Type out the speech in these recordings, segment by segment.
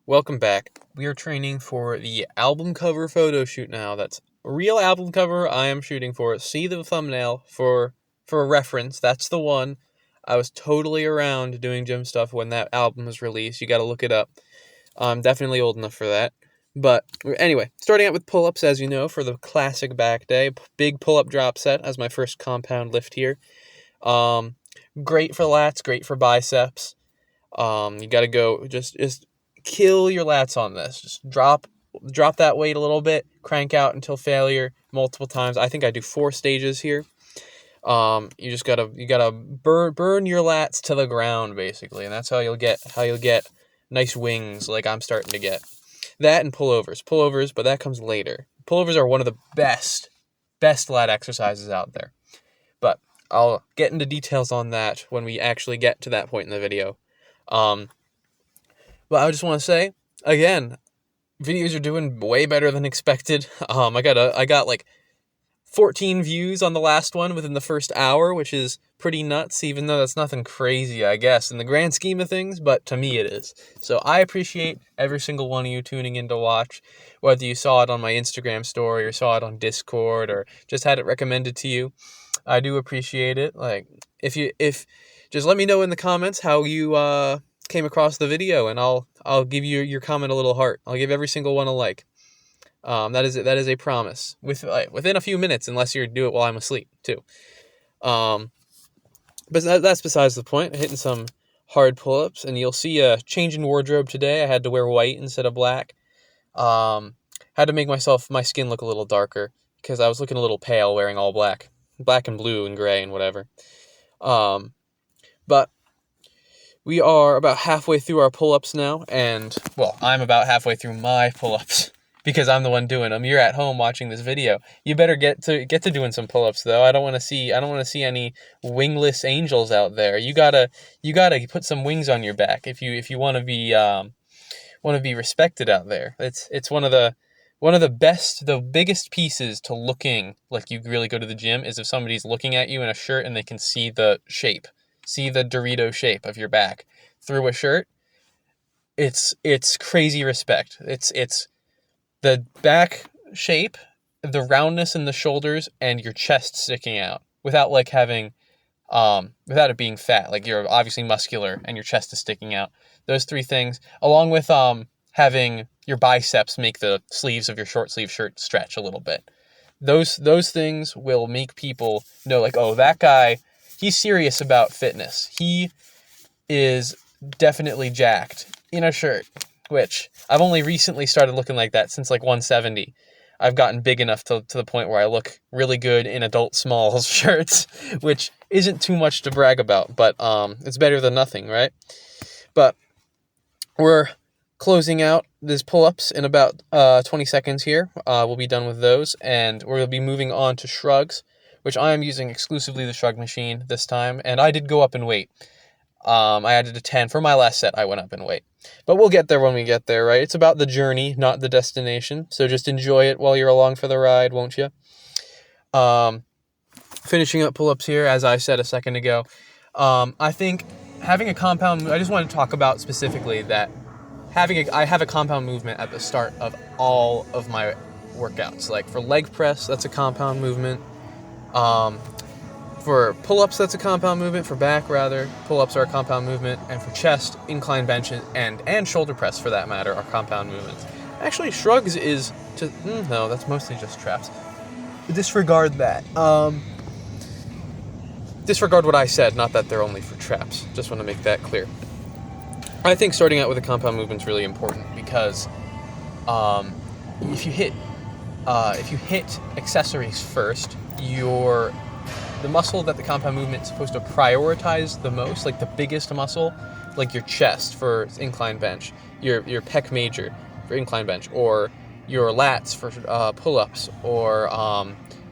Welcome back. We are training for the album cover photo shoot now. That's a real album cover I am shooting for. See the thumbnail for a reference. That's the one. I was totally around doing gym stuff when that album was released. You got to look it up. I'm definitely old enough for that. But anyway, starting out with pull-ups, as you know, for the classic back day. Big pull-up drop set as my first compound lift here. Great for lats, great for biceps. You got to go just kill your lats on this. Just drop that weight a little bit, crank out until failure multiple times. I think I do 4 stages here. You gotta burn your lats to the ground basically, and that's how you'll get nice wings like I'm starting to get. That and pullovers, but that comes later. Pullovers are one of the best lat exercises out there. But I'll get into details on that when we actually get to that point in the video. But I just want to say, again, videos are doing way better than expected. I got like 14 views on the last one within the first hour, which is pretty nuts, even though that's nothing crazy, I guess, in the grand scheme of things, but to me it is. So I appreciate every single one of you tuning in to watch, whether you saw it on my Instagram story or saw it on Discord or just had it recommended to you. I do appreciate it. Like, if just let me know in the comments how you came across the video, and I'll give you your comment a little heart. I'll give every single one a like. That is a promise. Within a few minutes, unless you do it while I'm asleep too. But that's besides the point. I'm hitting some hard pull-ups, and you'll see a change in wardrobe today. I had to wear white instead of black. Had to make my skin look a little darker because I was looking a little pale wearing all black and blue and gray and whatever. But we are about halfway through our pull-ups now, and, well, I'm about halfway through my pull-ups because I'm the one doing them. You're at home watching this video. You better get to doing some pull-ups though. I don't want to see any wingless angels out there. You gotta put some wings on your back if you want to be respected out there. It's one of the biggest pieces to looking like you really go to the gym is if somebody's looking at you in a shirt and they can see the shape. See the Dorito shape of your back through a shirt. It's crazy respect. It's the back shape, the roundness in the shoulders, and your chest sticking out without it being fat. Like, you're obviously muscular and your chest is sticking out. Those 3 things, along with having your biceps make the sleeves of your short sleeve shirt stretch a little bit. Those things will make people know, like, oh, that guy, he's serious about fitness. He is definitely jacked in a shirt, which I've only recently started looking like that since like 170. I've gotten big enough to the point where I look really good in adult smalls shirts, which isn't too much to brag about, but it's better than nothing, right? But we're closing out these pull-ups in about 20 seconds here. We'll be done with those, and we'll be moving on to shrugs, which I am using exclusively the shrug machine this time, and I did go up in weight. I added a 10. For my last set, I went up in weight. But we'll get there when we get there, right? It's about the journey, not the destination, so just enjoy it while you're along for the ride, won't you? Finishing up pull-ups here, as I said a second ago. I think having a compound... I just want to talk about specifically that I have a compound movement at the start of all of my workouts. Like, for leg press, that's a compound movement. For pull-ups, that's a compound movement. For back, rather, pull-ups are a compound movement. And for chest, incline bench, and shoulder press, for that matter, are compound movements. Actually, shrugs is... no, that's mostly just traps. Disregard that. Disregard what I said, not that they're only for traps. Just want to make that clear. I think starting out with a compound movement is really important because if you hit accessories first, the muscle that the compound movement is supposed to prioritize the most, like the biggest muscle, like your chest for incline bench, your pec major for incline bench, or your lats for pull-ups, or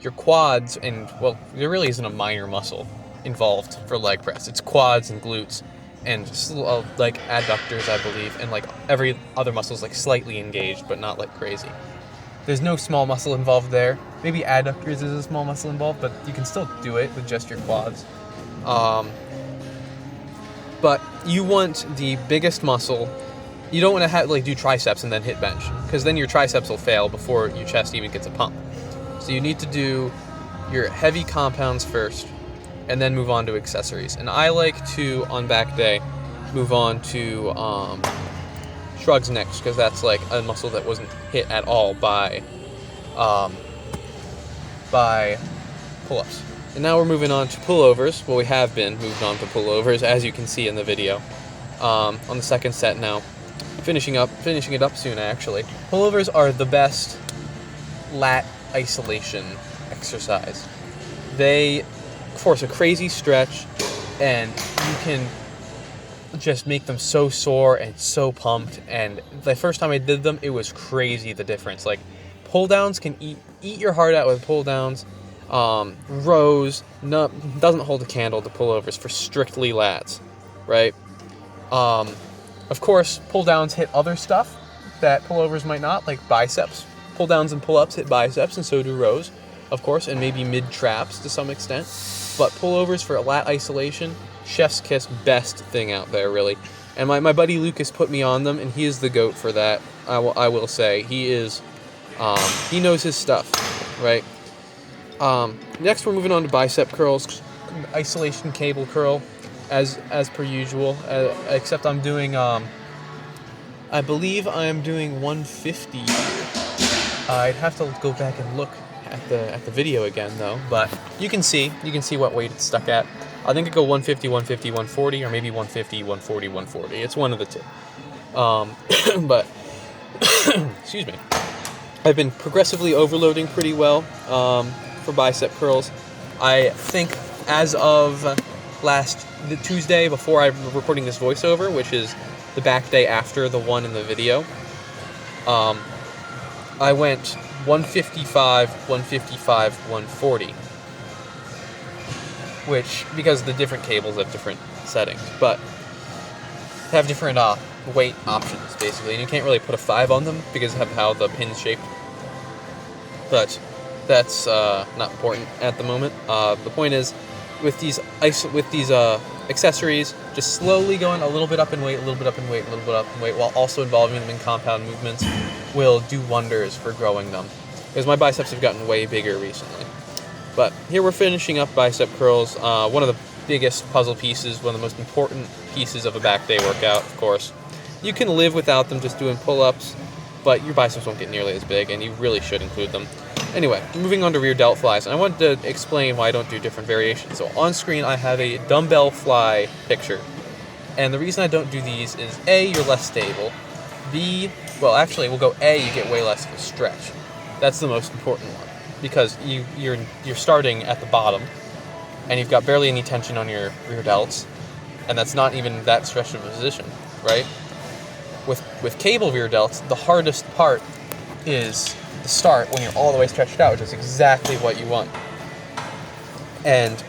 your quads, and, well, there really isn't a minor muscle involved for leg press. It's quads and glutes and like adductors, I believe, and like every other muscle is like slightly engaged, but not like crazy. There's no small muscle involved there. Maybe adductors is a small muscle involved, but you can still do it with just your quads. But you want the biggest muscle you don't want to do triceps and then hit bench, because then your triceps will fail before your chest even gets a pump. So you need to do your heavy compounds first, and then move on to accessories. And I like to, on back day, move on to shrugs next, because that's like a muscle that wasn't hit at all by pull-ups. And now we're moving on to pullovers. Well, we have been moved on to pullovers, as you can see in the video. On the second set now. Finishing it up soon, actually. Pullovers are the best lat isolation exercise. They force a crazy stretch, and you can just make them so sore and so pumped. And the first time I did them, it was crazy, the difference. Like, pull downs can eat your heart out with pull downs. Rows doesn't hold a candle to pullovers for strictly lats, right? Of course, pull downs hit other stuff that pullovers might not, like biceps. Pull downs and pull ups hit biceps, and so do rows, of course, and maybe mid traps to some extent. But pullovers for lat isolation, chef's kiss, best thing out there, really. And my buddy Lucas put me on them, and he is the GOAT for that. I will say he is. He knows his stuff, right? Next, we're moving on to bicep curls, isolation cable curl, as per usual. Except I'm doing, I believe I am doing 150. I'd have to go back and look at the video again though. But you can see what weight it's stuck at. I think I go 150, 150, 140, or maybe 150, 140, 140. It's one of the two. But excuse me. I've been progressively overloading pretty well for bicep curls. I think as of the Tuesday before I'm recording this voiceover, which is the back day after the one in the video, I went 155, 155, 140. Which, because the different cables have different settings, but have different weight options, basically. And you can't really put a 5 on them because of how the pin's shaped. But that's not important at the moment. The point is, with these accessories, just slowly going a little bit up in weight, a little bit up in weight, a little bit up in weight, while also involving them in compound movements, will do wonders for growing them. Because my biceps have gotten way bigger recently. But here we're finishing up bicep curls. One of the biggest puzzle pieces, one of the most important pieces of a back day workout, of course. You can live without them just doing pull-ups, but your biceps won't get nearly as big, and you really should include them. Anyway, moving on to rear delt flies, and I wanted to explain why I don't do different variations. So on screen, I have a dumbbell fly picture, and the reason I don't do these is A, you're less stable. B, well, actually, we'll go A, you get way less of a stretch. That's the most important one, because you're starting at the bottom, and you've got barely any tension on your rear delts, and that's not even that stretched of a position, right? With cable rear delts, the hardest part is the start when you're all the way stretched out, which is exactly what you want. And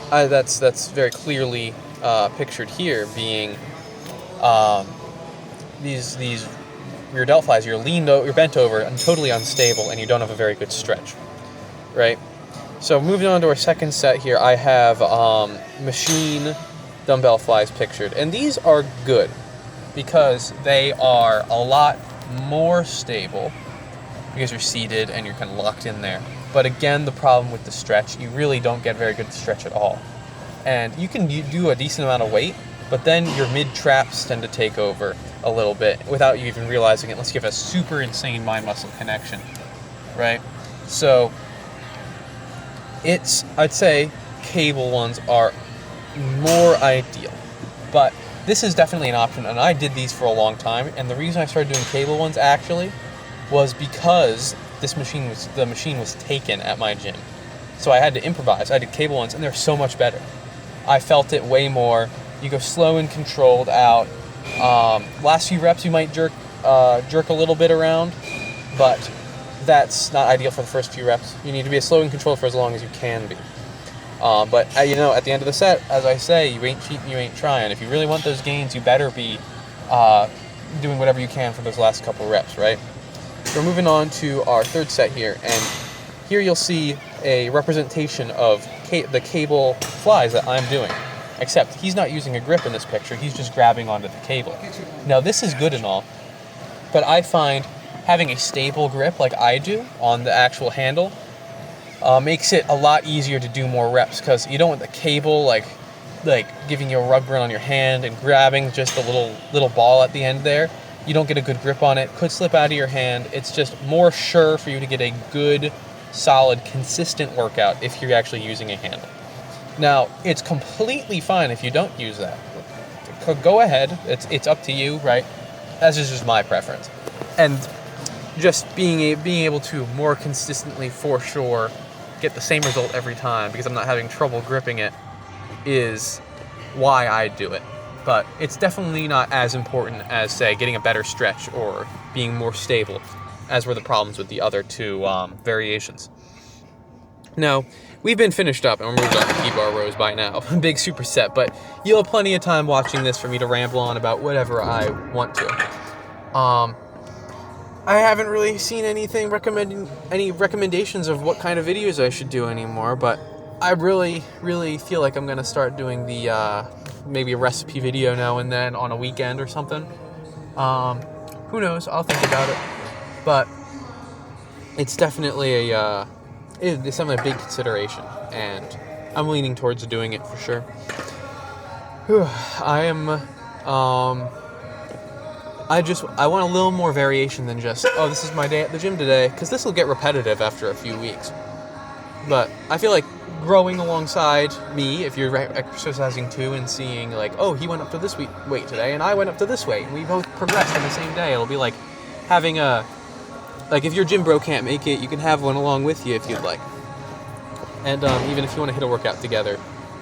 that's very clearly pictured here, being these rear delt flies. You're bent over and totally unstable, and you don't have a very good stretch, right? So moving on to our second set here, I have machine dumbbell flies pictured, and these are good because they are a lot more stable because you're seated and you're kind of locked in there. But again, the problem with the stretch, you really don't get very good stretch at all. And you can do a decent amount of weight, but then your mid-traps tend to take over a little bit without you even realizing it, unless you have a super insane mind-muscle connection, right? So I'd say cable ones are more ideal, but this is definitely an option, and I did these for a long time, and the reason I started doing cable ones actually was because the machine was taken at my gym. So I had to improvise. I did cable ones, and they're so much better. I felt it way more. You go slow and controlled out. Last few reps you might jerk a little bit around, but that's not ideal for the first few reps. You need to be as slow and controlled for as long as you can be. But at the end of the set, as I say, you ain't cheating, you ain't trying. If you really want those gains, you better be doing whatever you can for those last couple reps, right? We're moving on to our third set here, and here you'll see a representation of the cable flies that I'm doing, except he's not using a grip in this picture, he's just grabbing onto the cable. Now this is good and all, But I find having a stable grip like I do on the actual handle makes it a lot easier to do more reps, because you don't want the cable like giving you a rub burn on your hand and grabbing just a little ball at the end there. You don't get a good grip on it. Could slip out of your hand. It's just more sure for you to get a good, solid, consistent workout if you're actually using a handle. Now, it's completely fine if you don't use that. Go ahead. It's up to you, right? That's just my preference. And just being able to more consistently, for sure, get the same result every time because I'm not having trouble gripping it is why I do it. But it's definitely not as important as, say, getting a better stretch or being more stable, as were the problems with the other two variations. Now, we've been finished up and we're moved on to T-bar rows by now. Big superset, but you'll have plenty of time watching this for me to ramble on about whatever I want to. I haven't really seen any recommendations of what kind of videos I should do anymore, but I really, really feel like I'm going to start doing the maybe a recipe video now and then on a weekend or something. Who knows? I'll think about it. But it's definitely it's something a big consideration, and I'm leaning towards doing it for sure. I want a little more variation than just, oh, this is my day at the gym today, because this will get repetitive after a few weeks. But I feel like growing alongside me, if you're exercising too and seeing like, oh, he went up to this weight today and I went up to this weight and we both progressed in the same day. It'll be like having if your gym bro can't make it, you can have one along with you if you'd like. And even if you want to hit a workout together,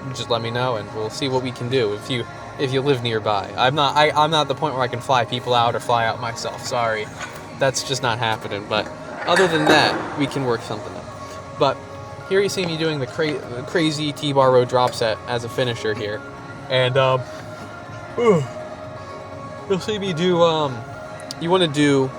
just let me know and we'll see what we can do if you live nearby. I'm not at the point where I can fly people out or fly out myself. Sorry, that's just not happening. But other than that, we can work something out. But here you see me doing the crazy T-bar row drop set as a finisher here. And you'll see me do, you want to do,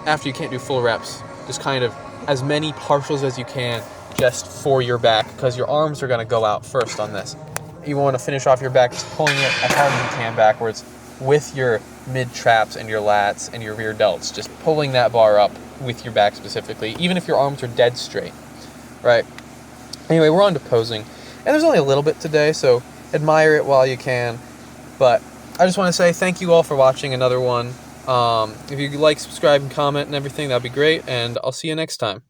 after you can't do full reps, just kind of as many partials as you can just for your back, because your arms are going to go out first on this. You want to finish off your back just pulling it as hard as you can backwards with your mid-traps and your lats and your rear delts, just pulling that bar up with your back specifically, even if your arms are dead straight. Right. Anyway, we're on to posing. And there's only a little bit today, so admire it while you can. But I just want to say thank you all for watching another one. If you like, subscribe, and comment and everything, that'd be great. And I'll see you next time.